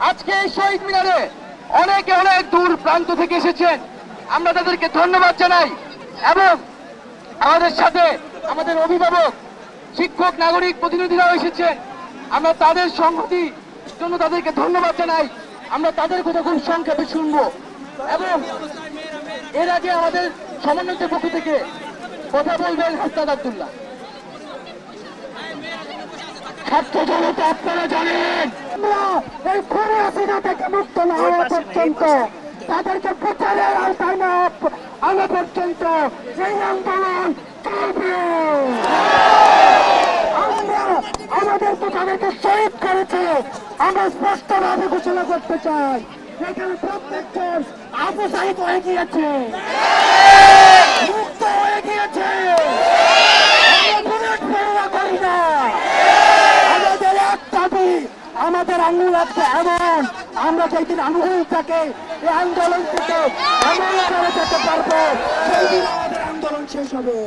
আজকে এই শহীদ মিনারে অনেকে অনেক দূর প্রান্ত থেকে এসেছেন, আমরা তাদেরকে ধন্যবাদ জানাই। এবং আমাদের সাথে আমাদের অভিভাবক, শিক্ষক, নাগরিক প্রতিনিধিরাও এসেছেন, আমরা তাদের সংহতির জন্য তাদেরকে ধন্যবাদ জানাই। আমরা তাদের কথা খুব সংক্ষেপে শুনবো। এবং এর আগে আমাদের সমন্বয়কের পক্ষ থেকে কথা বলবেন হাসনাত আব্দুল্লাহ। ছাত্র জনতা, আপনারা জানেন এই খুনি হাসিনা থেকে মুক্ত না হওয়া পর্যন্ত, তাদেরকে বিচারের আওতায় না আনা পর্যন্ত এই আন্দোলন চলবে। আমরা আমাদেরকে তাদেরকে শহীদ করেছে, আমরা স্পষ্টভাবে ঘোষণা করতে চাই, এখানে প্রত্যেকজন আবু সাহিদ হয়ে গিয়েছে, মুক্ত হয়ে গিয়েছে। আমাদের আঙুল আছে এমন, আমরা যেদিন আঙুলটাকে এই আন্দোলন থেকে এমন করে যেতে পারবো, সেই দিন আমাদের আন্দোলন শেষ হবে।